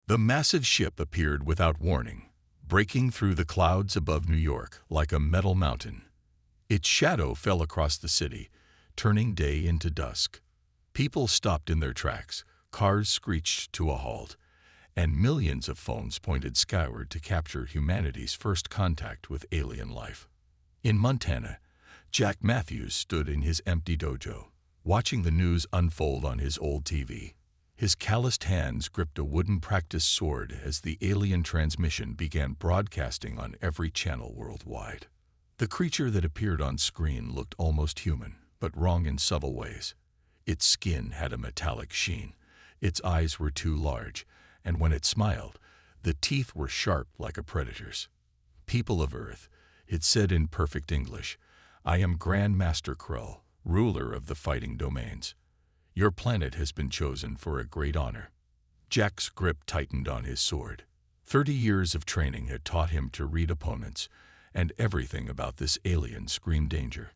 The massive ship appeared without warning, breaking through the clouds above New York like a metal mountain. Its shadow fell across the city, turning day into dusk. People stopped in their tracks, cars screeched to a halt, and millions of phones pointed skyward to capture humanity's first contact with alien life. In Montana, Jack Matthews stood in his empty dojo, watching the news unfold on his old TV. His calloused hands gripped a wooden practice sword as the alien transmission began broadcasting on every channel worldwide. The creature that appeared on screen looked almost human, but wrong in subtle ways. Its skin had a metallic sheen, its eyes were too large, and when it smiled, the teeth were sharp like a predator's. "People of Earth," it said in perfect English, "I am Grand Master Krell, ruler of the fighting domains. Your planet has been chosen for a great honor." Jack's grip tightened on his sword. 30 years of training had taught him to read opponents, and everything about this alien screamed danger.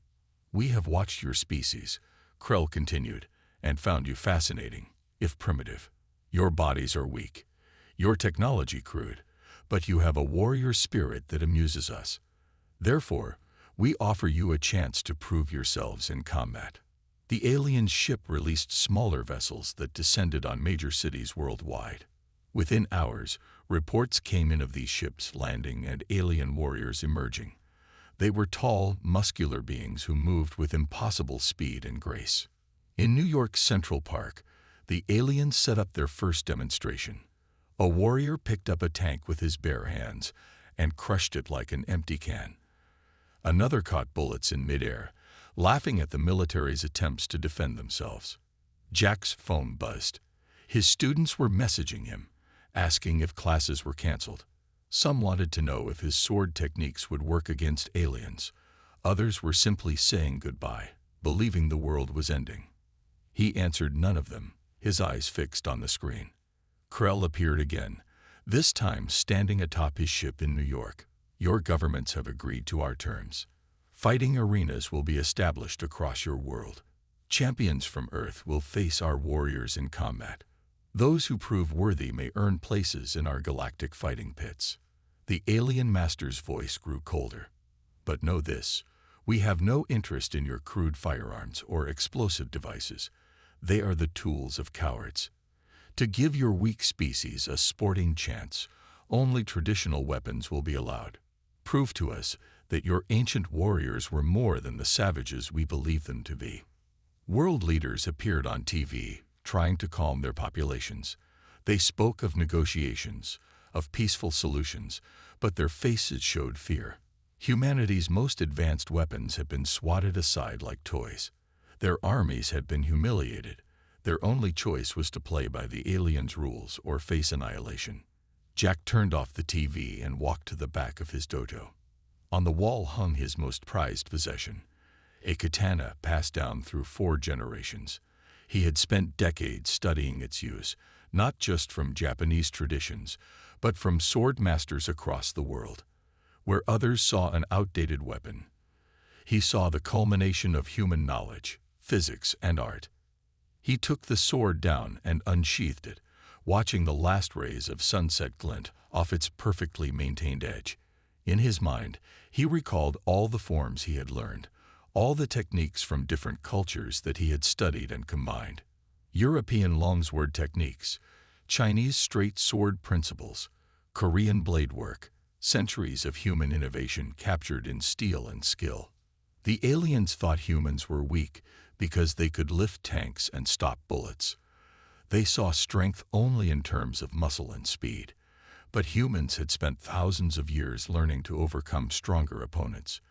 "We have watched your species," Krell continued, "and found you fascinating, if primitive. Your bodies are weak, your technology crude, but you have a warrior spirit that amuses us. Therefore, we offer you a chance to prove yourselves in combat." The alien ship released smaller vessels that descended on major cities worldwide. Within hours, reports came in of these ships landing and alien warriors emerging. They were tall, muscular beings who moved with impossible speed and grace. In New York's Central Park, the aliens set up their first demonstration. A warrior picked up a tank with his bare hands and crushed it like an empty can. Another caught bullets in midair, laughing at the military's attempts to defend themselves. Jack's phone buzzed. His students were messaging him, asking if classes were canceled. Some wanted to know if his sword techniques would work against aliens. Others were simply saying goodbye, believing the world was ending. He answered none of them, his eyes fixed on the screen. Krell appeared again, this time standing atop his ship in New York. "Your governments have agreed to our terms. Fighting arenas will be established across your world. Champions from Earth will face our warriors in combat. Those who prove worthy may earn places in our galactic fighting pits." The alien master's voice grew colder. "But know this, we have no interest in your crude firearms or explosive devices. They are the tools of cowards. To give your weak species a sporting chance, only traditional weapons will be allowed. Prove to us that your ancient warriors were more than the savages we believe them to be." World leaders appeared on TV, trying to calm their populations. They spoke of negotiations, of peaceful solutions, but their faces showed fear. Humanity's most advanced weapons had been swatted aside like toys. Their armies had been humiliated. Their only choice was to play by the aliens' rules or face annihilation. Jack turned off the TV and walked to the back of his dojo. On the wall hung his most prized possession, a katana passed down through 4 generations. He had spent decades studying its use, not just from Japanese traditions, but from sword masters across the world. Where others saw an outdated weapon, he saw the culmination of human knowledge, physics, and art. He took the sword down and unsheathed it, watching the last rays of sunset glint off its perfectly maintained edge. In his mind, he recalled all the forms he had learned, all the techniques from different cultures that he had studied and combined. European longsword techniques, Chinese straight sword principles, Korean blade work, centuries of human innovation captured in steel and skill. The aliens thought humans were weak because they could lift tanks and stop bullets. They saw strength only in terms of muscle and speed. But humans had spent thousands of years learning to overcome stronger opponents.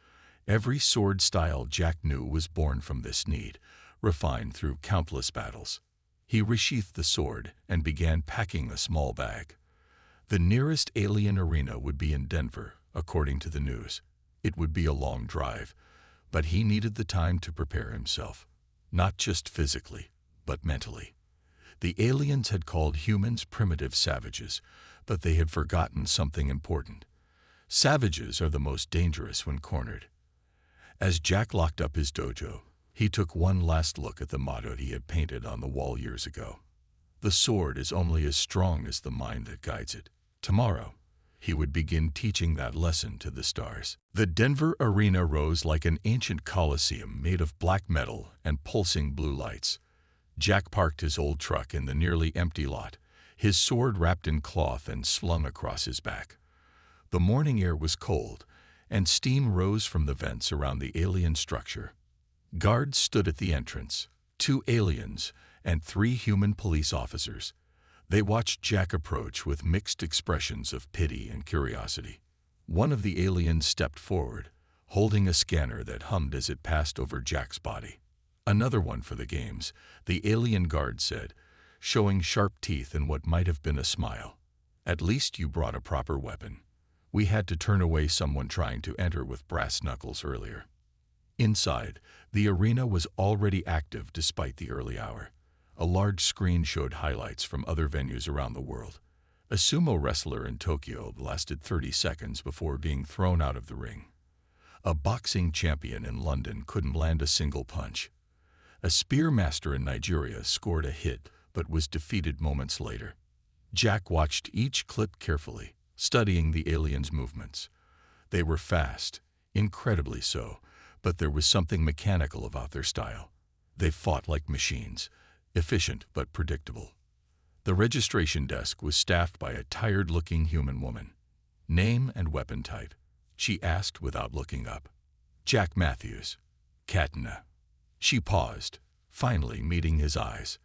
Every sword style Jack knew was born from this need, refined through countless battles. He resheathed the sword and began packing a small bag. The nearest alien arena would be in Denver, according to the news. It would be a long drive, but he needed the time to prepare himself, not just physically, but mentally. The aliens had called humans primitive savages, but they had forgotten something important. Savages are the most dangerous when cornered. As Jack locked up his dojo, he took one last look at the motto he had painted on the wall years ago. The sword is only as strong as the mind that guides it. Tomorrow, he would begin teaching that lesson to the stars. The Denver arena rose like an ancient coliseum made of black metal and pulsing blue lights. Jack parked his old truck in the nearly empty lot, his sword wrapped in cloth and slung across his back. The morning air was cold, and steam rose from the vents around the alien structure. Guards stood at the entrance, 2 aliens and 3 human police officers. They watched Jack approach with mixed expressions of pity and curiosity. One of the aliens stepped forward, holding a scanner that hummed as it passed over Jack's body. "Another one for the games," the alien guard said, showing sharp teeth in what might have been a smile. "At least you brought a proper weapon. We had to turn away someone trying to enter with brass knuckles earlier." Inside, the arena was already active despite the early hour. A large screen showed highlights from other venues around the world. A sumo wrestler in Tokyo lasted 30 seconds before being thrown out of the ring. A boxing champion in London couldn't land a single punch. A spear master in Nigeria scored a hit but was defeated moments later. Jack watched each clip carefully, studying the aliens' movements. They were fast, incredibly so, but there was something mechanical about their style. They fought like machines, efficient but predictable. The registration desk was staffed by a tired-looking human woman. "Name and weapon type?" she asked without looking up. "Jack Matthews." "Katana." She paused, finally meeting his eyes.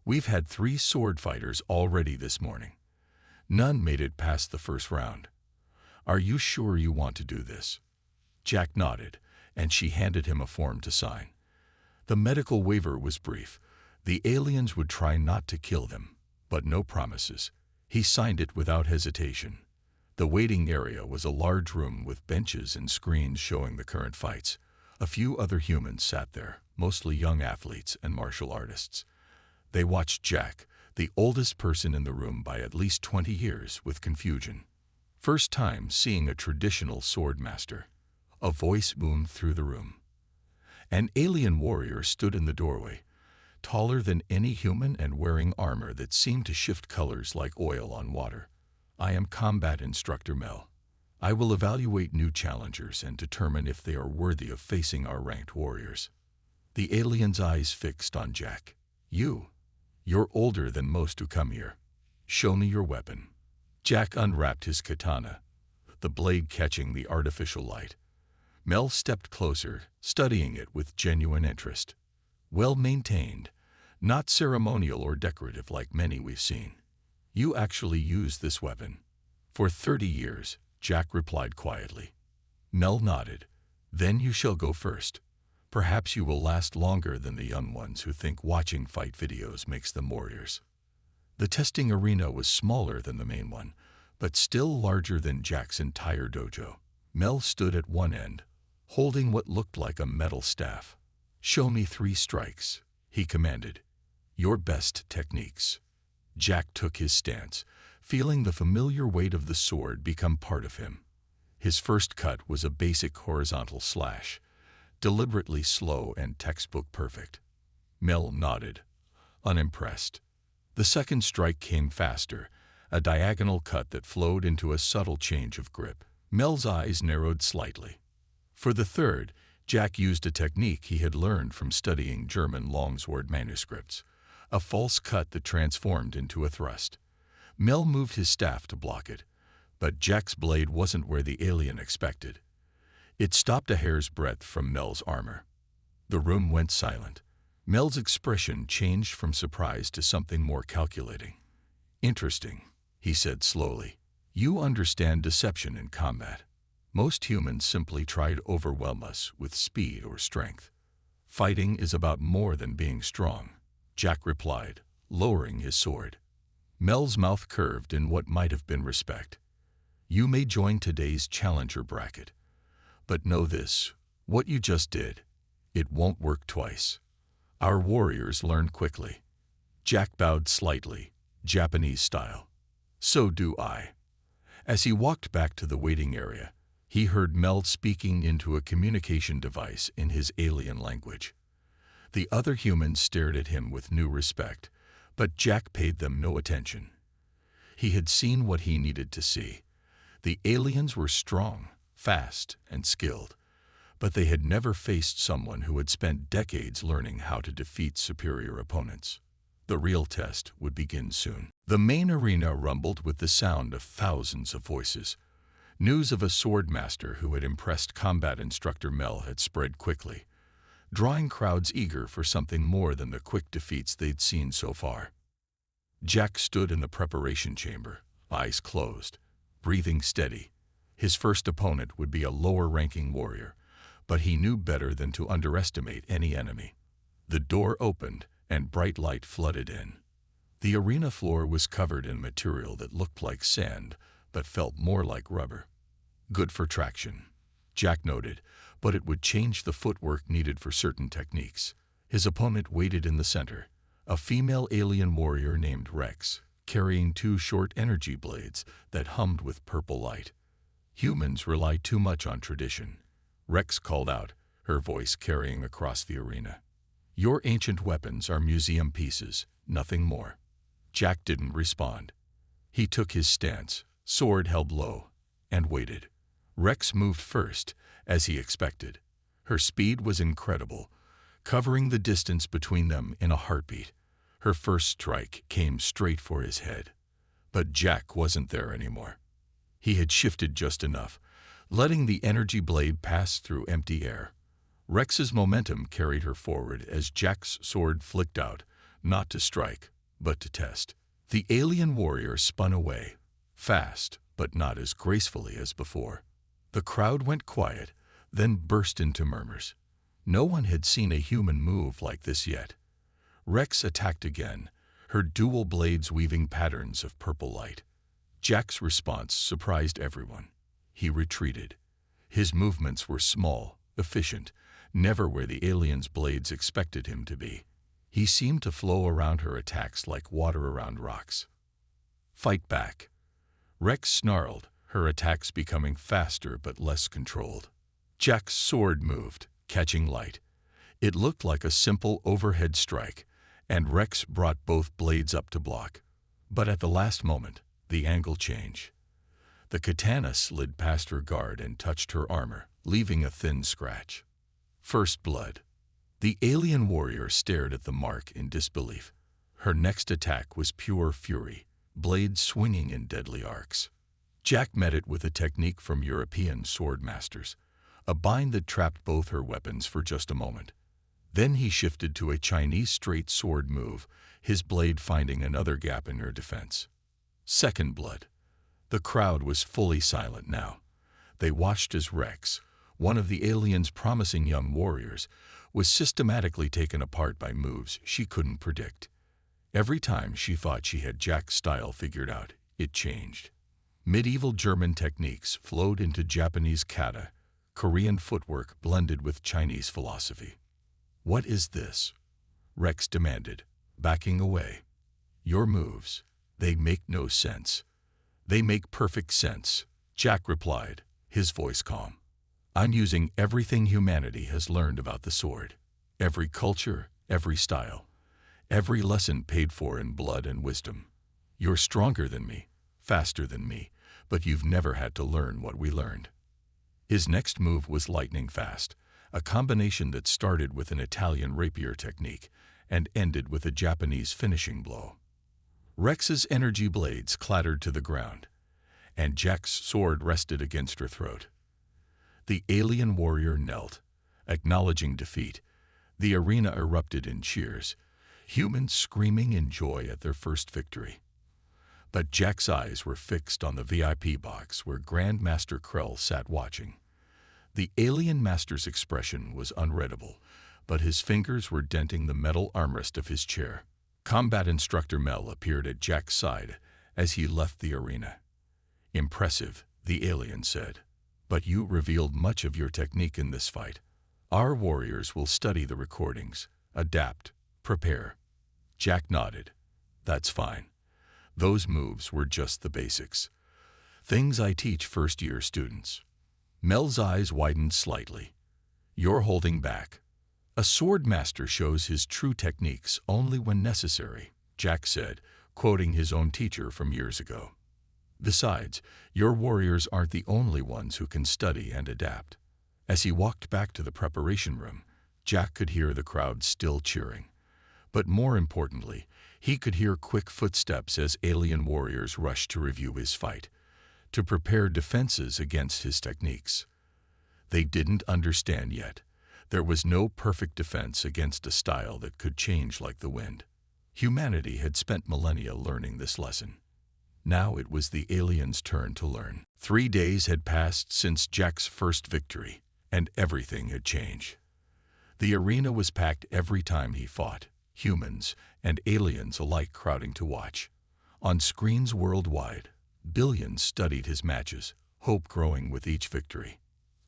"We've had 3 sword fighters already this morning. None made it past the first round. Are you sure you want to do this?" Jack nodded, and she handed him a form to sign. The medical waiver was brief. The aliens would try not to kill them, but no promises. He signed it without hesitation. The waiting area was a large room with benches and screens showing the current fights. A few other humans sat there, mostly young athletes and martial artists. They watched Jack, the oldest person in the room by at least 20 years, with confusion. First time seeing a traditional sword master. A voice boomed through the room. An alien warrior stood in the doorway, taller than any human and wearing armor that seemed to shift colors like oil on water. "I am Combat Instructor Mel. I will evaluate new challengers and determine if they are worthy of facing our ranked warriors." The alien's eyes fixed on Jack. You're older than most who come here. Show me your weapon." Jack unwrapped his katana, the blade catching the artificial light. Mel stepped closer, studying it with genuine interest. "Well maintained, not ceremonial or decorative like many we've seen. You actually use this weapon." "For 30 years, Jack replied quietly. Mel nodded. "Then you shall go first. Perhaps you will last longer than the young ones who think watching fight videos makes them warriors." The testing arena was smaller than the main one, but still larger than Jack's entire dojo. Mel stood at one end, holding what looked like a metal staff. "Show me 3 strikes," he commanded. "Your best techniques." Jack took his stance, feeling the familiar weight of the sword become part of him. His first cut was a basic horizontal slash, deliberately slow and textbook perfect. Mel nodded, unimpressed. The second strike came faster, a diagonal cut that flowed into a subtle change of grip. Mel's eyes narrowed slightly. For the third, Jack used a technique he had learned from studying German longsword manuscripts, a false cut that transformed into a thrust. Mel moved his staff to block it, but Jack's blade wasn't where the alien expected. It stopped a hair's breadth from Mel's armor. The room went silent. Mel's expression changed from surprise to something more calculating. "Interesting," he said slowly. "You understand deception in combat. Most humans simply try to overwhelm us with speed or strength. Fighting is about more than being strong," Jack replied, lowering his sword. Mel's mouth curved in what might have been respect. "You may join today's challenger bracket. But know this, what you just did, it won't work twice. Our warriors learn quickly." Jack bowed slightly, Japanese style. "So do I." As he walked back to the waiting area, he heard Mel speaking into a communication device in his alien language. The other humans stared at him with new respect, But Jack paid them no attention. He had seen what he needed to see. The aliens were strong, fast, and skilled, but they had never faced someone who had spent decades learning how to defeat superior opponents. The real test would begin soon. The main arena rumbled with the sound of thousands of voices. News of a sword master who had impressed combat instructor Mel had spread quickly, drawing crowds eager for something more than the quick defeats they'd seen so far. Jack stood in the preparation chamber, eyes closed, breathing steady. His first opponent would be a lower-ranking warrior, but he knew better than to underestimate any enemy. The door opened, and bright light flooded in. The arena floor was covered in material that looked like sand, but felt more like rubber. Good for traction, Jack noted, but it would change the footwork needed for certain techniques. His opponent waited in the center, a female alien warrior named Rex, carrying 2 short energy blades that hummed with purple light. Humans rely too much on tradition, Rex called out, her voice carrying across the arena. Your ancient weapons are museum pieces, nothing more. Jack didn't respond. He took his stance, sword held low, and waited. Rex moved first, as he expected. Her speed was incredible, covering the distance between them in a heartbeat. Her first strike came straight for his head. But Jack wasn't there anymore. He had shifted just enough, letting the energy blade pass through empty air. Rex's momentum carried her forward as Jack's sword flicked out, not to strike, but to test. The alien warrior spun away, fast, but not as gracefully as before. The crowd went quiet, then burst into murmurs. No one had seen a human move like this yet. Rex attacked again, her dual blades weaving patterns of purple light. Jack's response surprised everyone. He retreated. His movements were small, efficient, never where the alien's blades expected him to be. He seemed to flow around her attacks like water around rocks. Fight back. Rex snarled, her attacks becoming faster but less controlled. Jack's sword moved, catching light. It looked like a simple overhead strike, and Rex brought both blades up to block. But at the last moment, the angle changed. The katana slid past her guard and touched her armor, leaving a thin scratch. First blood. The alien warrior stared at the mark in disbelief. Her next attack was pure fury, blades swinging in deadly arcs. Jack met it with a technique from European sword masters, a bind that trapped both her weapons for just a moment. Then he shifted to a Chinese straight sword move, his blade finding another gap in her defense. Second blood. The crowd was fully silent now. They watched as Rex, one of the alien's promising young warriors, was systematically taken apart by moves she couldn't predict. Every time she thought she had Jack's style figured out, it changed. Medieval German techniques flowed into Japanese kata, Korean footwork blended with Chinese philosophy. "What is this?" Rex demanded, backing away. "Your moves, they make no sense." "They make perfect sense," Jack replied, his voice calm. "I'm using everything humanity has learned about the sword. Every culture, every style, every lesson paid for in blood and wisdom. You're stronger than me, faster than me, but you've never had to learn what we learned." His next move was lightning fast, a combination that started with an Italian rapier technique and ended with a Japanese finishing blow. Rex's energy blades clattered to the ground, and Jack's sword rested against her throat. The alien warrior knelt, acknowledging defeat. The arena erupted in cheers, humans screaming in joy at their first victory. But Jack's eyes were fixed on the VIP box where Grandmaster Krell sat watching. The alien master's expression was unreadable, but his fingers were denting the metal armrest of his chair. Combat instructor Mel appeared at Jack's side as he left the arena. "Impressive," the alien said, "but you revealed much of your technique in this fight. Our warriors will study the recordings, adapt, prepare." Jack nodded. "That's fine. Those moves were just the basics. Things I teach first-year students." Mel's eyes widened slightly. "You're holding back. A sword master shows his true techniques only when necessary. Jack said, quoting his own teacher from years ago. Besides, your warriors aren't the only ones who can study and adapt. As he walked back to the preparation room, Jack could hear the crowd still cheering. But more importantly, he could hear quick footsteps as alien warriors rushed to review his fight, to prepare defenses against his techniques. They didn't understand yet. There was no perfect defense against a style that could change like the wind. Humanity had spent millennia learning this lesson. Now it was the aliens' turn to learn. 3 days had passed since Jack's first victory, and everything had changed. The arena was packed every time he fought, humans and aliens alike crowding to watch. On screens worldwide, billions studied his matches, hope growing with each victory.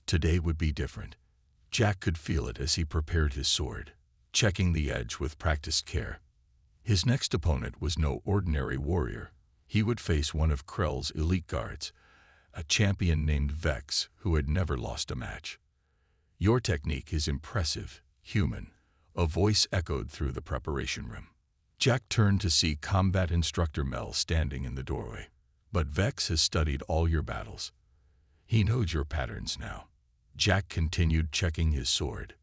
Today would be different. Jack could feel it as he prepared his sword, checking the edge with practiced care. His next opponent was no ordinary warrior. He would face one of Krell's elite guards, a champion named Vex who had never lost a match. "Your technique is impressive, human," a voice echoed through the preparation room. Jack turned to see combat instructor Mel standing in the doorway. "But Vex has studied all your battles. He knows your patterns now." Jack continued checking his sword.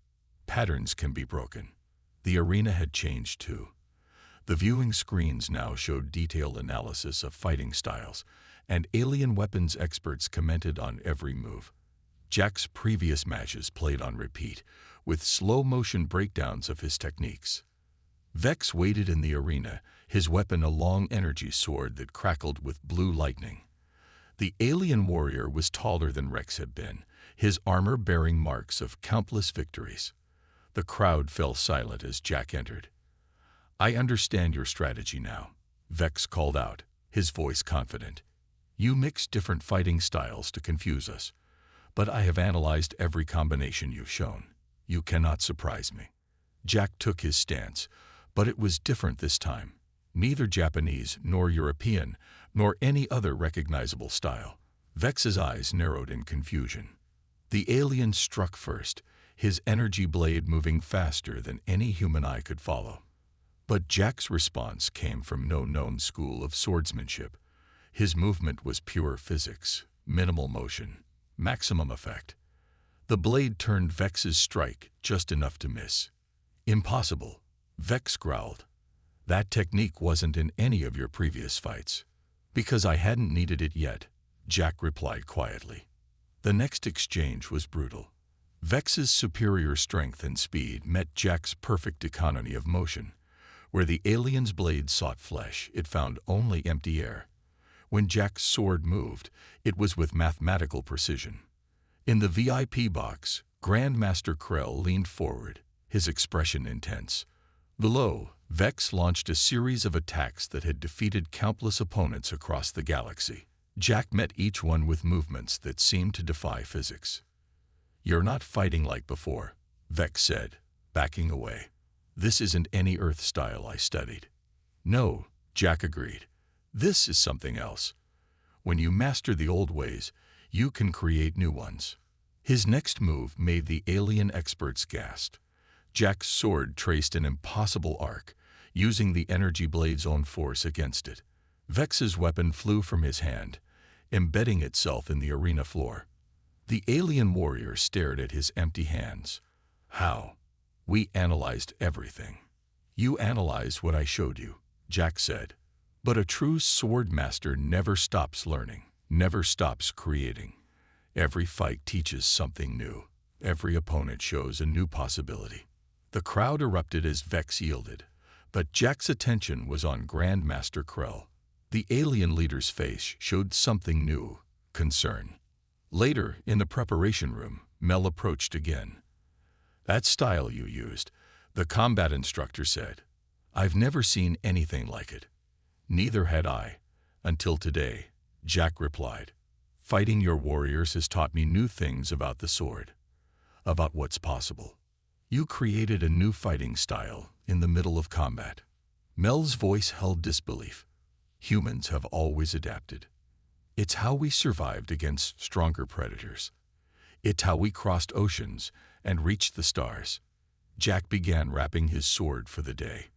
Patterns can be broken. The arena had changed too. The viewing screens now showed detailed analysis of fighting styles, and alien weapons experts commented on every move. Jack's previous matches played on repeat, with slow-motion breakdowns of his techniques. Vex waited in the arena, his weapon a long energy sword that crackled with blue lightning. The alien warrior was taller than Rex had been, his armor bearing marks of countless victories. The crowd fell silent as Jack entered. "I understand your strategy now," Vex called out, his voice confident. "You mix different fighting styles to confuse us, but I have analyzed every combination you've shown. You cannot surprise me." Jack took his stance, but it was different this time. Neither Japanese nor European, nor any other recognizable style. Vex's eyes narrowed in confusion. The alien struck first, his energy blade moving faster than any human eye could follow. But Jack's response came from no known school of swordsmanship. His movement was pure physics, minimal motion, maximum effect. The blade turned Vex's strike just enough to miss. "Impossible," Vex growled. "That technique wasn't in any of your previous fights." "Because I hadn't needed it yet," Jack replied quietly. The next exchange was brutal. Vex's superior strength and speed met Jack's perfect economy of motion. Where the alien's blade sought flesh, it found only empty air. When Jack's sword moved, it was with mathematical precision. In the VIP box, Grandmaster Krell leaned forward, his expression intense. Below, Vex launched a series of attacks that had defeated countless opponents across the galaxy. Jack met each one with movements that seemed to defy physics. "You're not fighting like before," Vex said, backing away. "This isn't any Earth style I studied." "No," Jack agreed. "This is something else. When you master the old ways, you can create new ones." His next move made the alien experts gasp. Jack's sword traced an impossible arc, using the energy blade's own force against it. Vex's weapon flew from his hand, embedding itself in the arena floor. The alien warrior stared at his empty hands. "How?" "We analyzed everything." "You analyzed what I showed you," Jack said. "But a true sword master never stops learning, never stops creating. Every fight teaches something new. Every opponent shows a new possibility." The crowd erupted as Vex yielded, but Jack's attention was on Grandmaster Krell. The alien leader's face showed something new, concern. Later, in the preparation room, Mel approached again. "That style you used," the combat instructor said. "I've never seen anything like it." "Neither had I, until today," Jack replied. "Fighting your warriors has taught me new things about the sword, about what's possible. You created a new fighting style in the middle of combat." Mel's voice held disbelief. "Humans have always adapted. It's how we survived against stronger predators. It's how we crossed oceans and reached the stars." Jack began wrapping his sword for the day.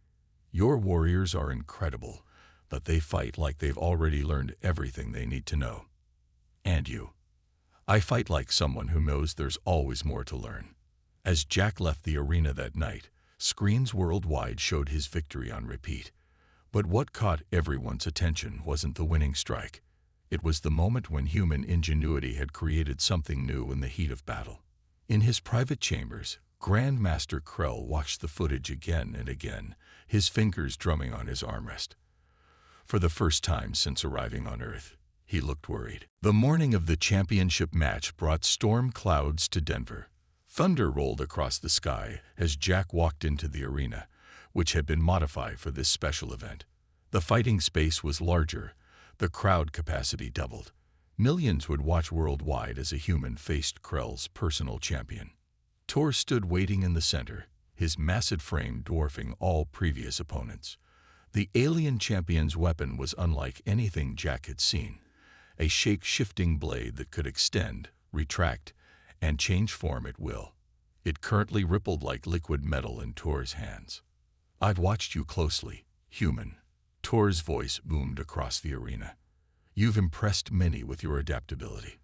Your warriors are incredible, but they fight like they've already learned everything they need to know. And you? I fight like someone who knows there's always more to learn. As Jack left the arena that night, screens worldwide showed his victory on repeat. But what caught everyone's attention wasn't the winning strike. It was the moment when human ingenuity had created something new in the heat of battle. In his private chambers, Grandmaster Krell watched the footage again and again, his fingers drumming on his armrest. For the first time since arriving on Earth, he looked worried. The morning of the championship match brought storm clouds to Denver. Thunder rolled across the sky as Jack walked into the arena, which had been modified for this special event. The fighting space was larger, the crowd capacity doubled. Millions would watch worldwide as a human faced Krell's personal champion. Tor stood waiting in the center, his massive frame dwarfing all previous opponents. The alien champion's weapon was unlike anything Jack had seen, a shape-shifting blade that could extend, retract, and change form at will. It currently rippled like liquid metal in Tor's hands. "I've watched you closely, human." Tor's voice boomed across the arena. "You've impressed many with your adaptability.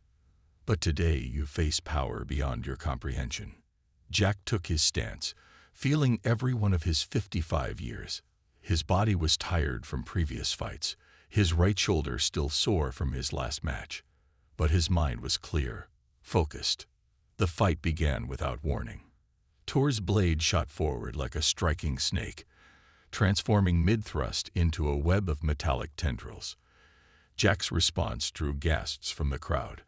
But today you face power beyond your comprehension." Jack took his stance, feeling every one of his 55 years. His body was tired from previous fights, his right shoulder still sore from his last match. But his mind was clear, focused. The fight began without warning. Tor's blade shot forward like a striking snake, transforming mid-thrust into a web of metallic tendrils. Jack's response drew gasps from the crowd.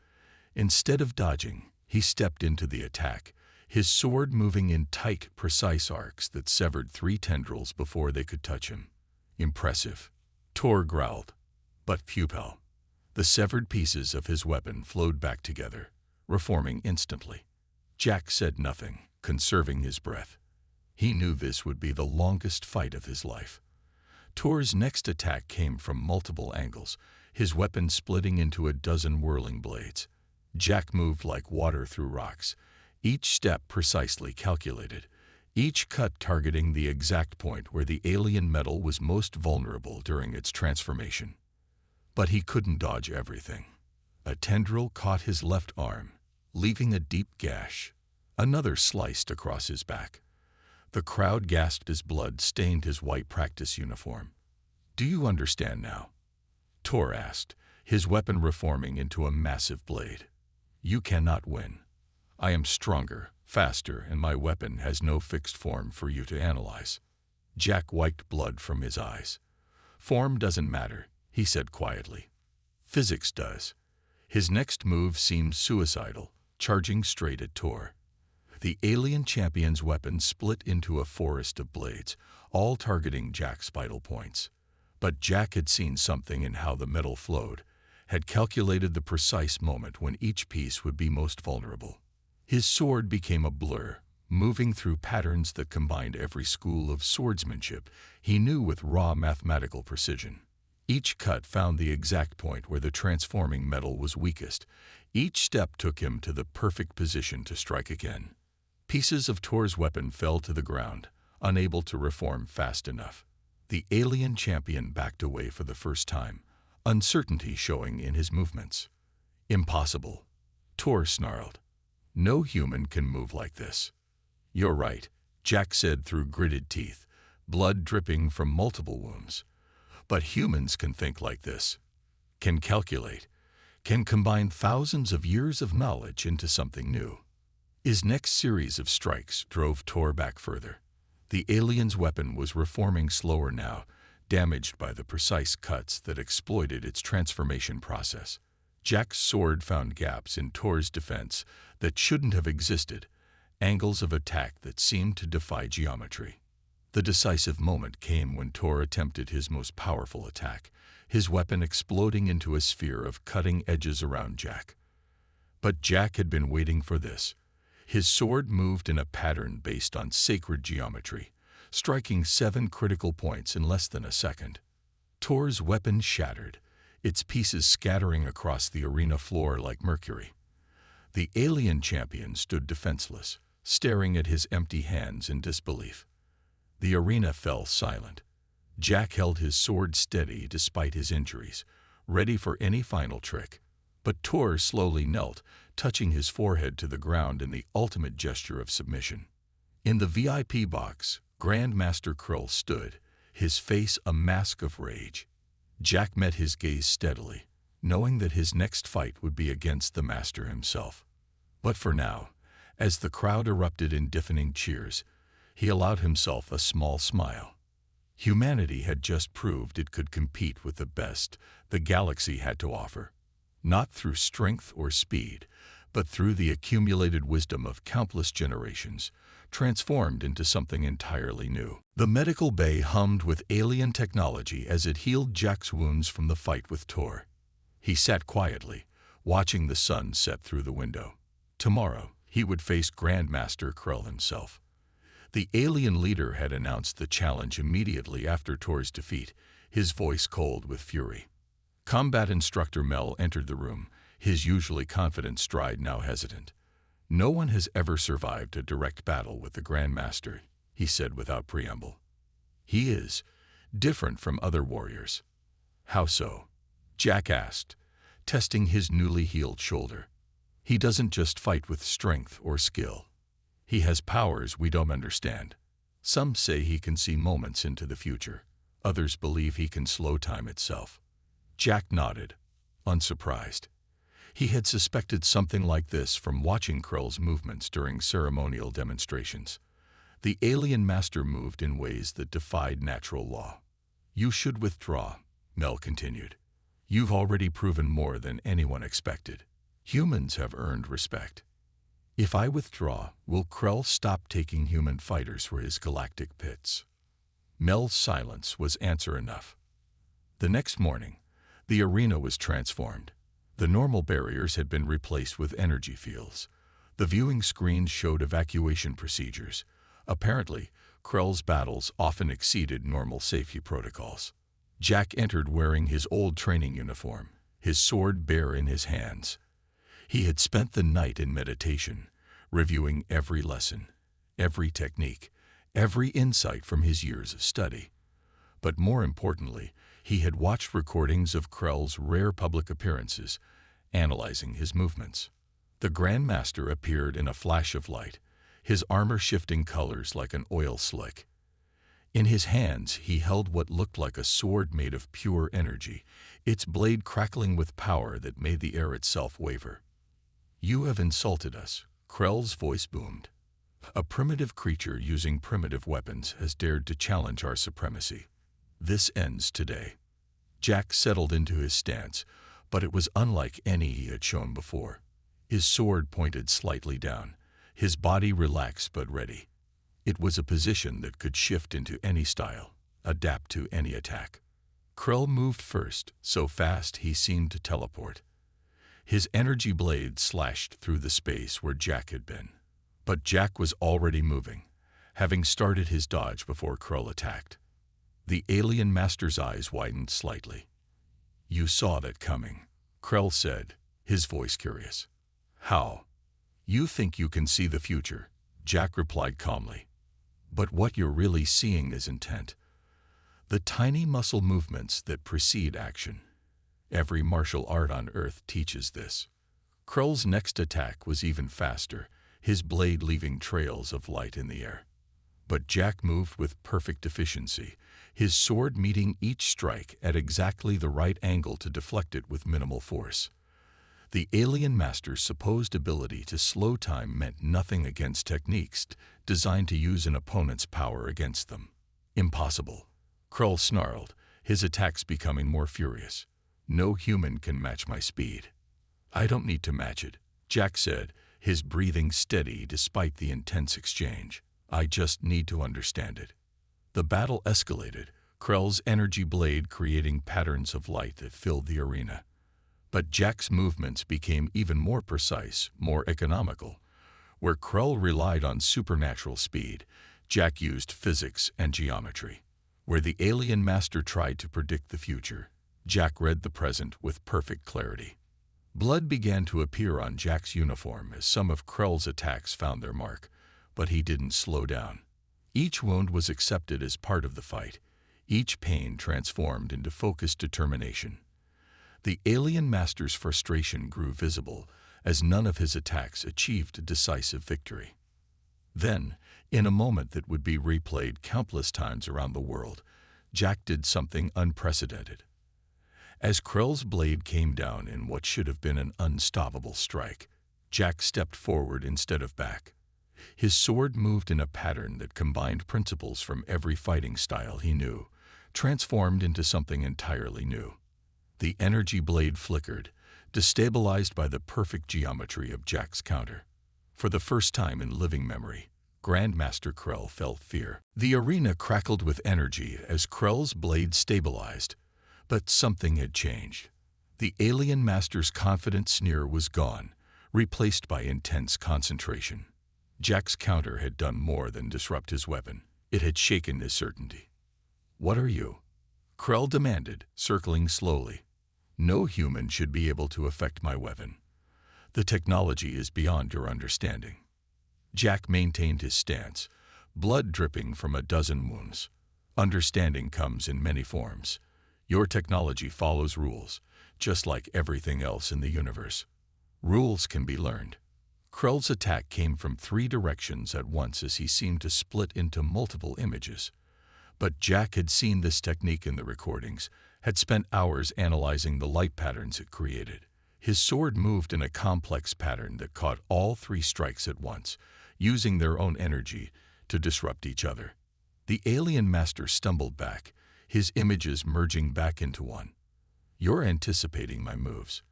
Instead of dodging, he stepped into the attack, his sword moving in tight, precise arcs that severed 3 tendrils before they could touch him. "Impressive," Tor growled, but futile. The severed pieces of his weapon flowed back together, reforming instantly. Jack said nothing, conserving his breath. He knew this would be the longest fight of his life. Tor's next attack came from multiple angles, his weapon splitting into a dozen whirling blades. Jack moved like water through rocks, each step precisely calculated, each cut targeting the exact point where the alien metal was most vulnerable during its transformation. But he couldn't dodge everything. A tendril caught his left arm, leaving a deep gash. Another sliced across his back. The crowd gasped as blood stained his white practice uniform. "Do you understand now?" Tor asked, his weapon reforming into a massive blade. "You cannot win. I am stronger, faster, and my weapon has no fixed form for you to analyze." Jack wiped blood from his eyes. "Form doesn't matter," he said quietly. "Physics does." His next move seemed suicidal, charging straight at Tor. The alien champion's weapon split into a forest of blades, all targeting Jack's vital points. But Jack had seen something in how the metal flowed, had calculated the precise moment when each piece would be most vulnerable. His sword became a blur, moving through patterns that combined every school of swordsmanship he knew with raw mathematical precision. Each cut found the exact point where the transforming metal was weakest. Each step took him to the perfect position to strike again. Pieces of Tor's weapon fell to the ground, unable to reform fast enough. The alien champion backed away for the first time, uncertainty showing in his movements. "Impossible," Tor snarled. "No human can move like this." "You're right," Jack said through gritted teeth, blood dripping from multiple wounds. "But humans can think like this, can calculate, can combine thousands of years of knowledge into something new." His next series of strikes drove Tor back further. The alien's weapon was reforming slower now, damaged by the precise cuts that exploited its transformation process. Jack's sword found gaps in Tor's defense that shouldn't have existed, angles of attack that seemed to defy geometry. The decisive moment came when Tor attempted his most powerful attack, his weapon exploding into a sphere of cutting edges around Jack. But Jack had been waiting for this. His sword moved in a pattern based on sacred geometry, striking 7 critical points in less than a second. Tor's weapon shattered, its pieces scattering across the arena floor like mercury. The alien champion stood defenseless, staring at his empty hands in disbelief. The arena fell silent. Jack held his sword steady despite his injuries, ready for any final trick. But Tor slowly knelt, touching his forehead to the ground in the ultimate gesture of submission. In the VIP box, Grandmaster Krull stood, his face a mask of rage. Jack met his gaze steadily, knowing that his next fight would be against the Master himself. But for now, as the crowd erupted in deafening cheers, he allowed himself a small smile. Humanity had just proved it could compete with the best the galaxy had to offer, not through strength or speed, but through the accumulated wisdom of countless generations, transformed into something entirely new. The medical bay hummed with alien technology as it healed Jack's wounds from the fight with Tor. He sat quietly, watching the sun set through the window. Tomorrow, he would face Grandmaster Krull himself. The alien leader had announced the challenge immediately after Tor's defeat, his voice cold with fury. Combat Instructor Mel entered the room, his usually confident stride now hesitant. "No one has ever survived a direct battle with the Grandmaster," he said without preamble. "He is different from other warriors." "How so?" Jack asked, testing his newly healed shoulder. "He doesn't just fight with strength or skill. He has powers we don't understand. Some say he can see moments into the future. Others believe he can slow time itself." Jack nodded, unsurprised. He had suspected something like this from watching Krull's movements during ceremonial demonstrations. The alien master moved in ways that defied natural law. "You should withdraw," Mel continued. "You've already proven more than anyone expected. Humans have earned respect. If I withdraw, will Krull stop taking human fighters for his galactic pits?" Mel's silence was answer enough. The next morning, the arena was transformed. The normal barriers had been replaced with energy fields. The viewing screens showed evacuation procedures. Apparently, Krull's battles often exceeded normal safety protocols. Jack entered wearing his old training uniform, his sword bare in his hands. He had spent the night in meditation, reviewing every lesson, every technique, every insight from his years of study. But more importantly, he had watched recordings of Krull's rare public appearances, analyzing his movements. The Grandmaster appeared in a flash of light, his armor shifting colors like an oil slick. In his hands he held what looked like a sword made of pure energy, its blade crackling with power that made the air itself waver. "You have insulted us," Krull's voice boomed. "A primitive creature using primitive weapons has dared to challenge our supremacy. This ends today." Jack settled into his stance, but it was unlike any he had shown before. His sword pointed slightly down, his body relaxed but ready. It was a position that could shift into any style, adapt to any attack. Krull moved first, so fast he seemed to teleport. His energy blade slashed through the space where Jack had been. But Jack was already moving, having started his dodge before Krull attacked. The alien master's eyes widened slightly. "You saw that coming," Krull said, his voice curious. "How?" "You think you can see the future," Jack replied calmly. "But what you're really seeing is intent. The tiny muscle movements that precede action. Every martial art on Earth teaches this." Krull's next attack was even faster, his blade leaving trails of light in the air. But Jack moved with perfect efficiency, his sword meeting each strike at exactly the right angle to deflect it with minimal force. The alien master's supposed ability to slow time meant nothing against techniques designed to use an opponent's power against them. "Impossible," Krull snarled, his attacks becoming more furious. "No human can match my speed." "I don't need to match it," Jack said, his breathing steady despite the intense exchange. "I just need to understand it." The battle escalated, Krull's energy blade creating patterns of light that filled the arena. But Jack's movements became even more precise, more economical. Where Krull relied on supernatural speed, Jack used physics and geometry. Where the alien master tried to predict the future, Jack read the present with perfect clarity. Blood began to appear on Jack's uniform as some of Krull's attacks found their mark, but he didn't slow down. Each wound was accepted as part of the fight, each pain transformed into focused determination. The alien master's frustration grew visible as none of his attacks achieved decisive victory. Then, in a moment that would be replayed countless times around the world, Jack did something unprecedented. As Krell's blade came down in what should have been an unstoppable strike, Jack stepped forward instead of back. His sword moved in a pattern that combined principles from every fighting style he knew, transformed into something entirely new. The energy blade flickered, destabilized by the perfect geometry of Jack's counter. For the first time in living memory, Grandmaster Krell felt fear. The arena crackled with energy as Krell's blade stabilized, but something had changed. The alien master's confident sneer was gone, replaced by intense concentration. Jack's counter had done more than disrupt his weapon. It had shaken his certainty. "What are you?" Krell demanded, circling slowly. "No human should be able to affect my weapon. The technology is beyond your understanding." Jack maintained his stance, blood dripping from a dozen wounds. "Understanding comes in many forms. Your technology follows rules, just like everything else in the universe. Rules can be learned." Krell's attack came from three directions at once as he seemed to split into multiple images. But Jack had seen this technique in the recordings, had spent hours analyzing the light patterns it created. His sword moved in a complex pattern that caught all three strikes at once, using their own energy to disrupt each other. The alien master stumbled back, his images merging back into one. "You're anticipating my moves,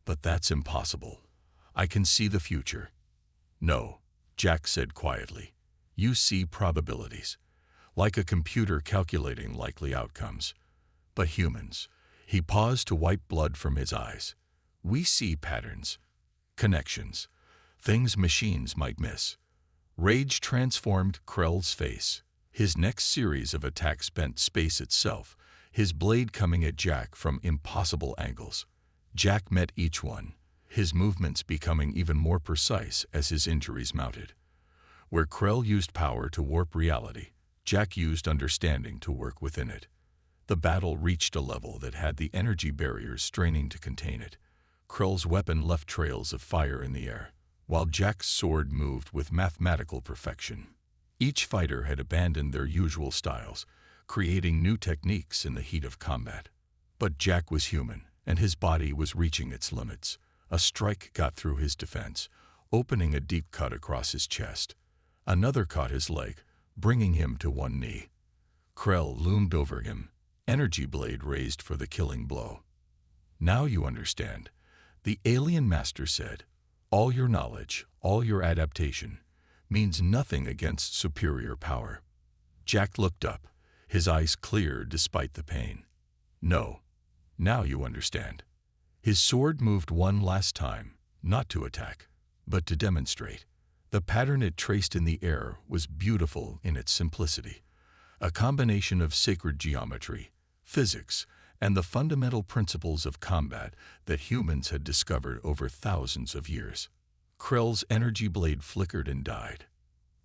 but that's impossible. I can see the future." "No," Jack said quietly. "You see probabilities, like a computer calculating likely outcomes. But humans," he paused to wipe blood from his eyes, "we see patterns, connections, things machines might miss." Rage transformed Krell's face. His next series of attacks bent space itself, his blade coming at Jack from impossible angles. Jack met each one, his movements becoming even more precise as his injuries mounted. Where Krell used power to warp reality, Jack used understanding to work within it. The battle reached a level that had the energy barriers straining to contain it. Krell's weapon left trails of fire in the air, while Jack's sword moved with mathematical perfection. Each fighter had abandoned their usual styles, creating new techniques in the heat of combat. But Jack was human, and his body was reaching its limits. A strike got through his defense, opening a deep cut across his chest. Another caught his leg, bringing him to one knee. Krell loomed over him, energy blade raised for the killing blow. "Now you understand," the alien master said. "All your knowledge, all your adaptation, means nothing against superior power." Jack looked up, his eyes clear despite the pain. "No. Now you understand." His sword moved one last time, not to attack, but to demonstrate. The pattern it traced in the air was beautiful in its simplicity, a combination of sacred geometry, physics, and the fundamental principles of combat that humans had discovered over thousands of years. Krell's energy blade flickered and died.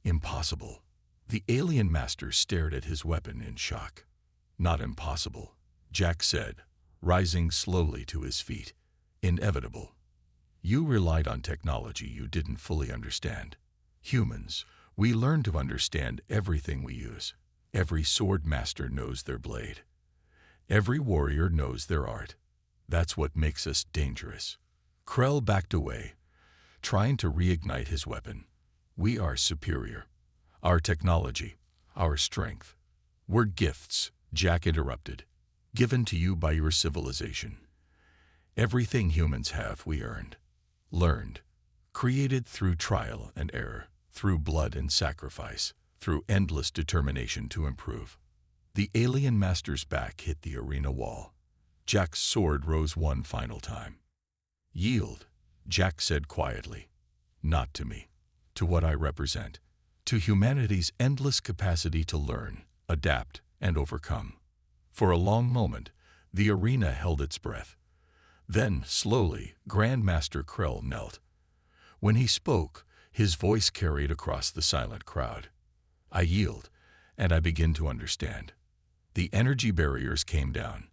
"Impossible." The alien master stared at his weapon in shock. "Not impossible," Jack said, rising slowly to his feet. "Inevitable. You relied on technology you didn't fully understand. Humans, we learn to understand everything we use. Every sword master knows their blade. Every warrior knows their art. That's what makes us dangerous." Krell backed away, trying to reignite his weapon. "We are superior. Our technology, our strength. We're gifts," Jack interrupted, "given to you by your civilization. Everything humans have, we earned, learned, created through trial and error, through blood and sacrifice, through endless determination to improve." The alien master's back hit the arena wall. Jack's sword rose one final time. "Yield," Jack said quietly. "Not to me. To what I represent. To humanity's endless capacity to learn, adapt, and overcome." For a long moment, the arena held its breath. Then, slowly, Grandmaster Krell knelt. When he spoke, his voice carried across the silent crowd. "I yield, and I begin to understand. The energy barriers came down.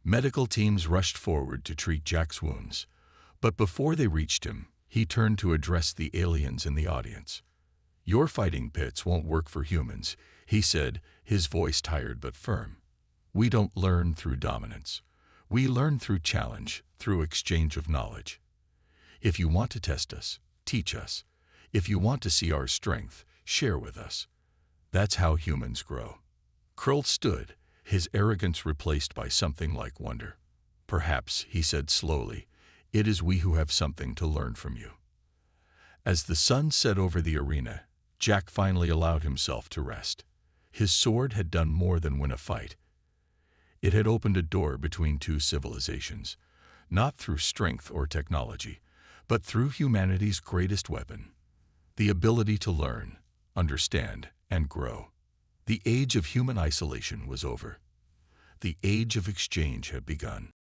Medical teams rushed forward to treat Jack's wounds. But before they reached him, he turned to address the aliens in the audience. "Your fighting pits won't work for humans," he said, his voice tired but firm. "We don't learn through dominance. We learn through challenge, through exchange of knowledge. If you want to test us, teach us. If you want to see our strength, share with us. That's how humans grow." Krull stood, his arrogance replaced by something like wonder. "Perhaps," he said slowly, "it is we who have something to learn from you." As the sun set over the arena, Jack finally allowed himself to rest. His sword had done more than win a fight. It had opened a door between two civilizations, not through strength or technology, but through humanity's greatest weapon, the ability to learn, understand, and grow. The age of human isolation was over. The age of exchange had begun.